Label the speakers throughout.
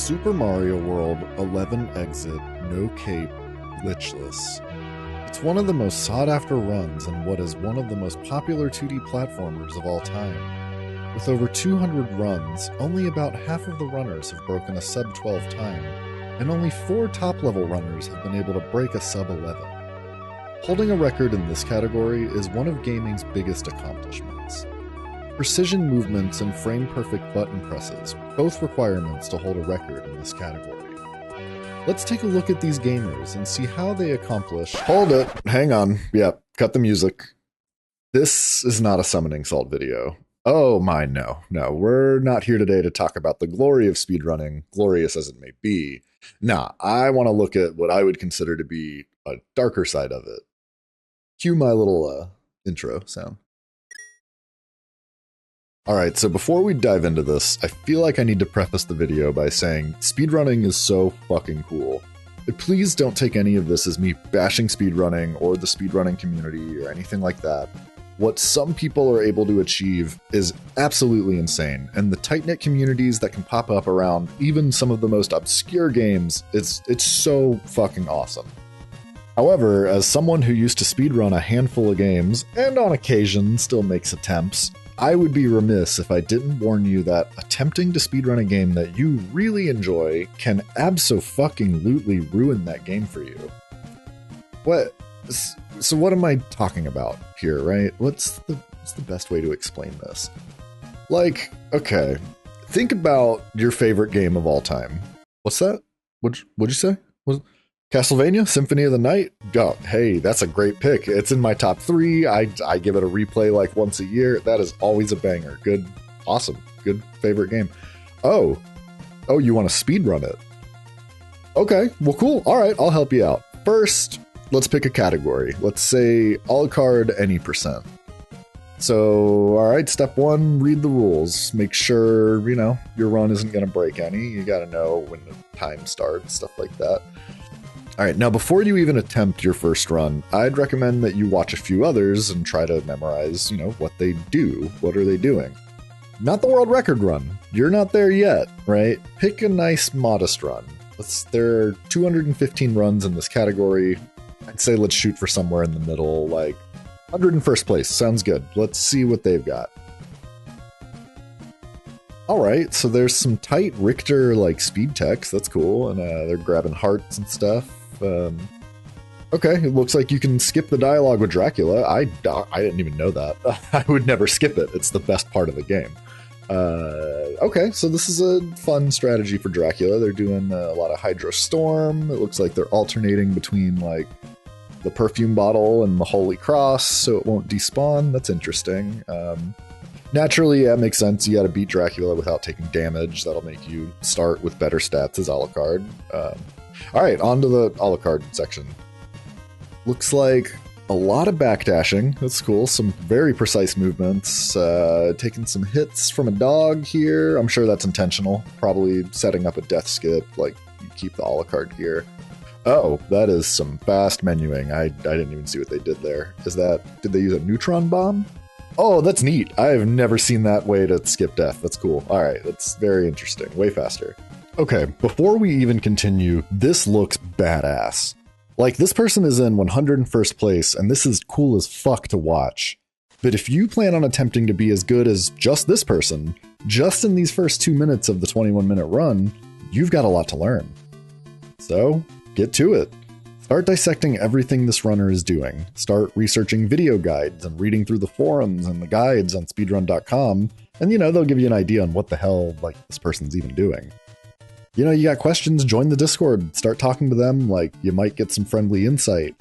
Speaker 1: Super Mario World 11 Exit No Cape Glitchless. It's one of the most sought-after runs in what is one of the most popular 2D platformers of all time. With over 200 runs, only about half of the runners have broken a sub-12 time, and only 4 top-level runners have been able to break a sub-11. Holding a record in this category is one of gaming's biggest accomplishments. Precision movements and frame-perfect button presses, both requirements to hold a record in this category. Let's take a look at these gamers and see how they accomplish— Hold it! Hang on. Yep, cut the music. This is not a summoning salt video. Oh my, no. No, we're not here today to talk about the glory of speedrunning, glorious as it may be. Nah, I want to look at what I would consider to be a darker side of it. Cue my little intro sound. Alright, so before we dive into this, I feel like I need to preface the video by saying speedrunning is so fucking cool. Please don't take any of this as me bashing speedrunning or the speedrunning community or anything like that. What some people are able to achieve is absolutely insane, and the tight-knit communities that can pop up around even some of the most obscure games, it's so fucking awesome. However, as someone who used to speedrun a handful of games, and on occasion still makes attempts, I would be remiss if I didn't warn you that attempting to speedrun a game that you really enjoy can abso-fucking-lutely ruin that game for you. What? So what am I talking about here, right? What's the best way to explain this? Like, okay, think about your favorite game of all time. What's that? What'd you say? Castlevania Symphony of the Night? Oh, hey, that's a great pick. It's in my top 3. I give it a replay like once a year. That is always a banger. Good, awesome, good favorite game. Oh, you want to speedrun it? Okay, well, cool. All right, I'll help you out. First, let's pick a category. Let's say a la carte any percent. So, all right, step 1, read the rules. Make sure, your run isn't going to break any. You got to know when the time starts, stuff like that. All right, now before you even attempt your first run, I'd recommend that you watch a few others and try to memorize, what they do. What are they doing? Not the world record run. You're not there yet, right? Pick a nice, modest run. There are 215 runs in this category. I'd say let's shoot for somewhere in the middle, like 101st place. Sounds good. Let's see what they've got. All right, so there's some tight Richter speed text. That's cool, and they're grabbing hearts and stuff. Okay, it looks like you can skip the dialogue with Dracula. I didn't even know that. I would never skip it. It's the best part of the game. Okay, so this is a fun strategy for Dracula. They're doing a lot of Hydro Storm. It looks like they're alternating between the perfume bottle and the Holy Cross, so it won't despawn. That's interesting. Naturally, yeah, it makes sense. You gotta beat Dracula without taking damage. That'll make you start with better stats as a la carte. Alright, on to the a la carte section. Looks like a lot of backdashing. That's cool. Some very precise movements. Taking some hits from a dog here. I'm sure that's intentional. Probably setting up a death skip, you keep the a la carte gear. Oh, that is some fast menuing. I didn't even see what they did there. Did they use a neutron bomb? Oh, that's neat. I have never seen that way to skip death. That's cool. All right, that's very interesting. Way faster. Okay, before we even continue, this looks badass. This person is in 101st place, and this is cool as fuck to watch. But if you plan on attempting to be as good as just this person, just in these first 2 minutes of the 21-minute run, you've got a lot to learn. So, get to it. Start dissecting everything this runner is doing. Start researching video guides and reading through the forums and the guides on speedrun.com, and they'll give you an idea on what the hell this person's even doing. You got questions, join the Discord, start talking to them, you might get some friendly insight.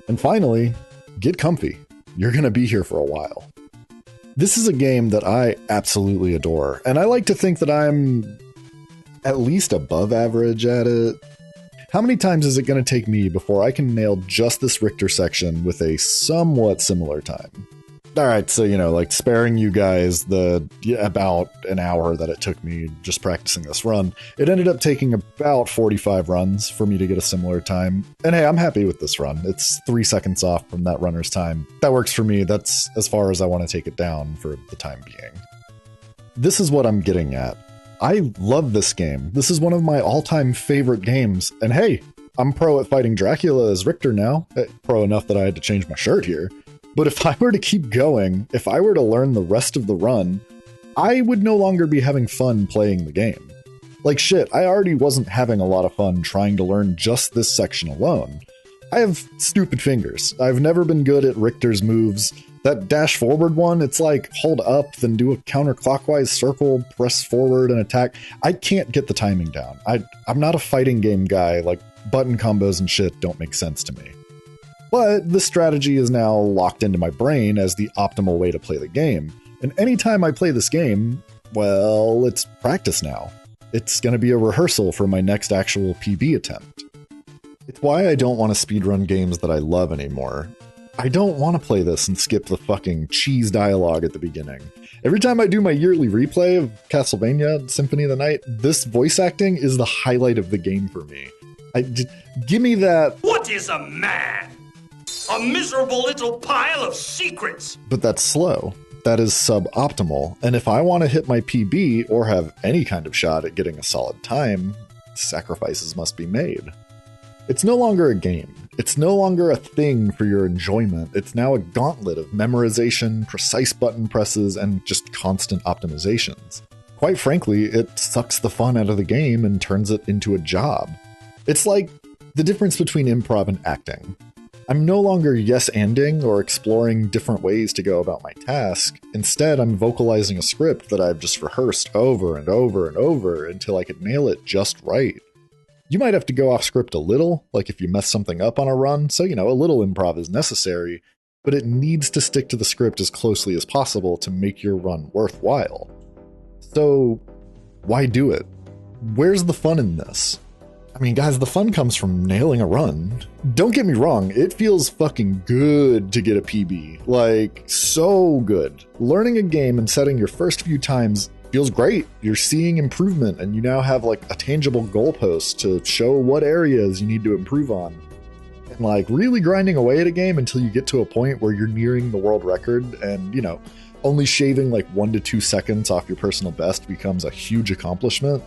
Speaker 1: And finally, get comfy. You're gonna be here for a while. This is a game that I absolutely adore, and I like to think that I'm at least above average at it. How many times is it going to take me before I can nail just this Richter section with a somewhat similar time? Alright, so, sparing you guys about an hour that it took me just practicing this run, it ended up taking about 45 runs for me to get a similar time. And hey, I'm happy with this run. It's 3 seconds off from that runner's time. That works for me. That's as far as I want to take it down for the time being. This is what I'm getting at. I love this game. This is one of my all-time favorite games. And hey, I'm pro at fighting Dracula as Richter now. Pro enough that I had to change my shirt here. But if I were to keep going, if I were to learn the rest of the run, I would no longer be having fun playing the game. Like shit, I already wasn't having a lot of fun trying to learn just this section alone. I have stupid fingers. I've never been good at Richter's moves. That dash forward one, it's like hold up, then do a counterclockwise circle, press forward and attack. I can't get the timing down. I'm not a fighting game guy, like button combos and shit don't make sense to me. But this strategy is now locked into my brain as the optimal way to play the game. And anytime I play this game, well, it's practice now. It's going to be a rehearsal for my next actual PB attempt. It's why I don't want to speedrun games that I love anymore. I don't want to play this and skip the fucking cheese dialogue at the beginning. Every time I do my yearly replay of Castlevania Symphony of the Night, this voice acting is the highlight of the game for me. Give me that...
Speaker 2: What is a man? A miserable little pile of secrets!
Speaker 1: But that's slow. That is suboptimal. And if I want to hit my PB or have any kind of shot at getting a solid time, sacrifices must be made. It's no longer a game. It's no longer a thing for your enjoyment. It's now a gauntlet of memorization, precise button presses, and just constant optimizations. Quite frankly, it sucks the fun out of the game and turns it into a job. It's like the difference between improv and acting. I'm no longer yes-anding or exploring different ways to go about my task. Instead, I'm vocalizing a script that I've just rehearsed over and over and over until I could nail it just right. You might have to go off script a little, like if you mess something up on a run, so a little improv is necessary, but it needs to stick to the script as closely as possible to make your run worthwhile. So, why do it? Where's the fun in this? I mean, guys, the fun comes from nailing a run. Don't get me wrong, it feels fucking good to get a PB. Like, so good. Learning a game and setting your first few times feels great. You're seeing improvement, and you now have like a tangible goalpost to show what areas you need to improve on. And like really grinding away at a game until you get to a point where you're nearing the world record and, only shaving like 1 to 2 seconds off your personal best becomes a huge accomplishment.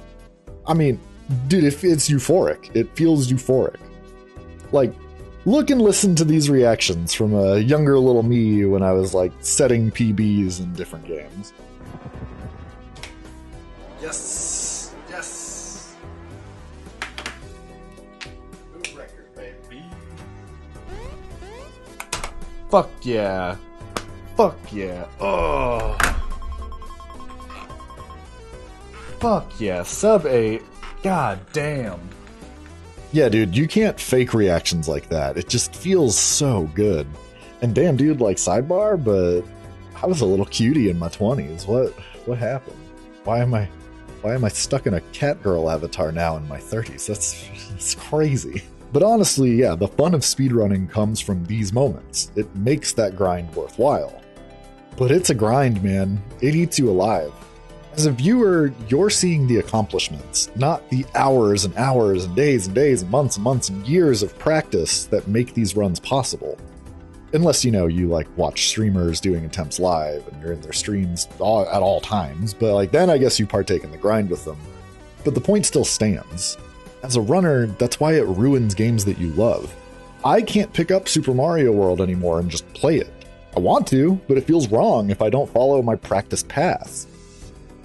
Speaker 1: I mean, dude, it's euphoric. It feels euphoric. Like, look and listen to these reactions from a younger little me when I was like setting PBs in different games.
Speaker 2: Yes, yes. New record, baby.
Speaker 3: Fuck yeah. Fuck yeah. Oh. Fuck yeah. Sub 8. God damn.
Speaker 1: Yeah, dude, you can't fake reactions like that. It just feels so good. And damn, dude, like sidebar, but I was a little cutie in my 20s. What happened? Why am I stuck in a cat girl avatar now in my 30s? That's crazy. But honestly, yeah, the fun of speedrunning comes from these moments. It makes that grind worthwhile. But it's a grind, man. It eats you alive. As a viewer, you're seeing the accomplishments, not the hours and hours and days and months and years of practice that make these runs possible. Unless, you like watch streamers doing attempts live and you're in their streams at all times, but like then I guess you partake in the grind with them. But the point still stands. As a runner, that's why it ruins games that you love. I can't pick up Super Mario World anymore and just play it. I want to, but it feels wrong if I don't follow my practice paths.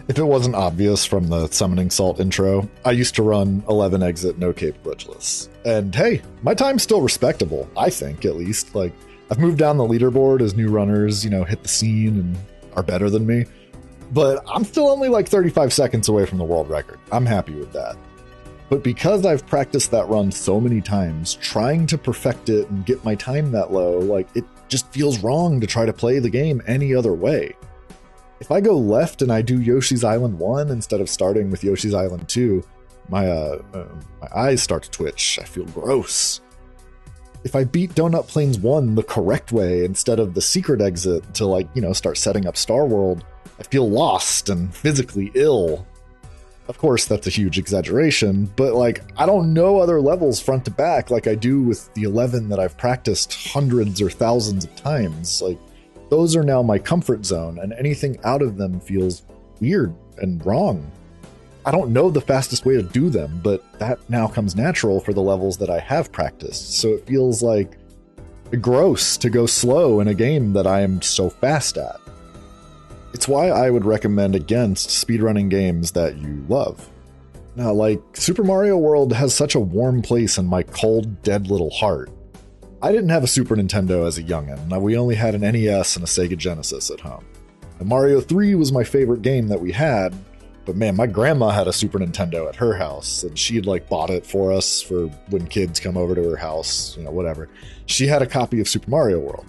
Speaker 1: If it wasn't obvious from the Summoning Salt intro, I used to run 11 exit no cape glitchless. And hey, my time's still respectable, I think at least. Like, I've moved down the leaderboard as new runners, hit the scene and are better than me. But I'm still only like 35 seconds away from the world record. I'm happy with that. But because I've practiced that run so many times, trying to perfect it and get my time that low, like, it just feels wrong to try to play the game any other way. If I go left and I do Yoshi's Island 1 instead of starting with Yoshi's Island 2, my eyes start to twitch. I feel gross. If I beat Donut Plains 1 the correct way instead of the secret exit to start setting up Star World, I feel lost and physically ill. Of course, that's a huge exaggeration, but I don't know other levels front to back like I do with the 11 that I've practiced hundreds or thousands of times. Those are now my comfort zone, and anything out of them feels weird and wrong. I don't know the fastest way to do them, but that now comes natural for the levels that I have practiced, so it feels like gross to go slow in a game that I am so fast at. It's why I would recommend against speedrunning games that you love. Now, like, Super Mario World has such a warm place in my cold, dead little heart. I didn't have a Super Nintendo as a youngin'. We only had an NES and a Sega Genesis at home. And Mario 3 was my favorite game that we had, but man, my grandma had a Super Nintendo at her house, and she'd like bought it for us for when kids come over to her house, whatever. She had a copy of Super Mario World.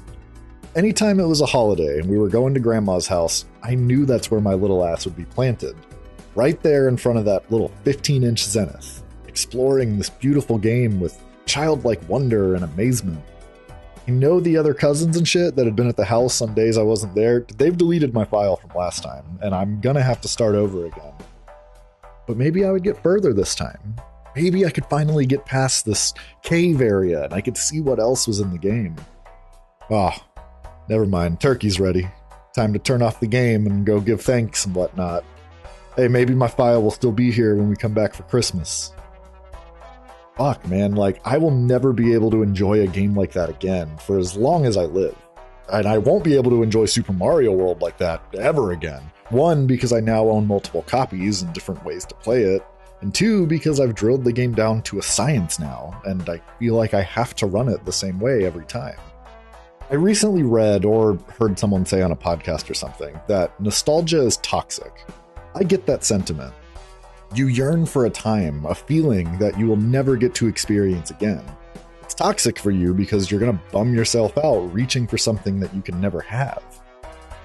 Speaker 1: Anytime it was a holiday and we were going to grandma's house, I knew that's where my little ass would be planted. Right there in front of that little 15-inch Zenith, exploring this beautiful game with childlike wonder and amazement. The other cousins and shit that had been at the house some days I wasn't there, they've deleted my file from last time, and I'm gonna have to start over again. But maybe I would get further this time. Maybe I could finally get past this cave area and I could see what else was in the game. Oh, never mind. Turkey's ready. Time to turn off the game and go give thanks and whatnot. Hey, maybe my file will still be here when we come back for Christmas. Fuck, man, like, I will never be able to enjoy a game like that again for as long as I live. And I won't be able to enjoy Super Mario World like that ever again. One, because I now own multiple copies and different ways to play it. And two, because I've drilled the game down to a science now, and I feel like I have to run it the same way every time. I recently read or heard someone say on a podcast or something that nostalgia is toxic. I get that sentiment. You yearn for a time, a feeling that you will never get to experience again. It's toxic for you because you're going to bum yourself out reaching for something that you can never have.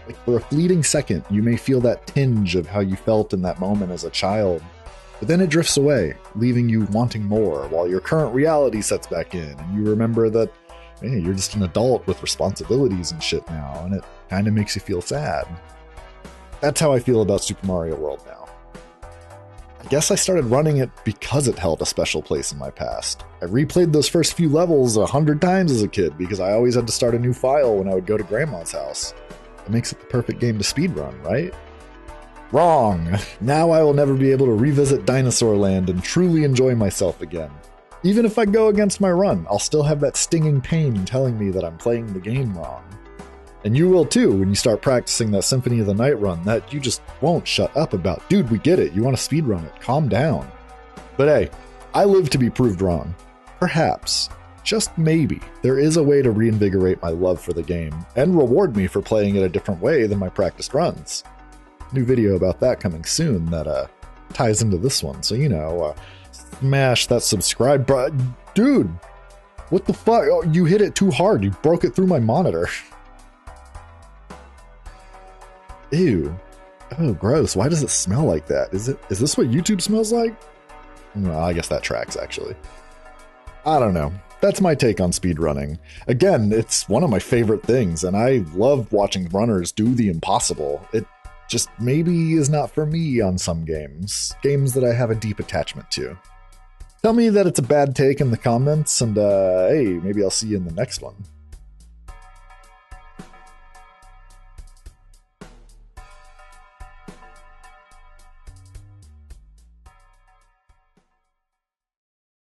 Speaker 1: Like, for a fleeting second, you may feel that tinge of how you felt in that moment as a child, but then it drifts away, leaving you wanting more while your current reality sets back in, and you remember that, hey, you're just an adult with responsibilities and shit now, and it kind of makes you feel sad. That's how I feel about Super Mario World now. I guess I started running it because it held a special place in my past. I replayed those first few levels 100 times as a kid because I always had to start a new file when I would go to grandma's house. It makes it the perfect game to speedrun, right? Wrong! Now I will never be able to revisit Dinosaur Land and truly enjoy myself again. Even if I go against my run, I'll still have that stinging pain telling me that I'm playing the game wrong. And you will too when you start practicing that Symphony of the Night run that you just won't shut up about. Dude, we get it. You want to speedrun it. Calm down. But hey, I live to be proved wrong. Perhaps, just maybe, there is a way to reinvigorate my love for the game and reward me for playing it a different way than my practiced runs. New video about that coming soon that ties into this one. So, smash that subscribe button. Dude, what the fuck? Oh, you hit it too hard. You broke it through my monitor. Ew. Oh, gross. Why does it smell like that? Is this what YouTube smells like? Well, I guess that tracks, actually. I don't know. That's my take on speedrunning. Again, it's one of my favorite things, and I love watching runners do the impossible. It just maybe is not for me on some games. Games that I have a deep attachment to. Tell me that it's a bad take in the comments, and hey, maybe I'll see you in the next one.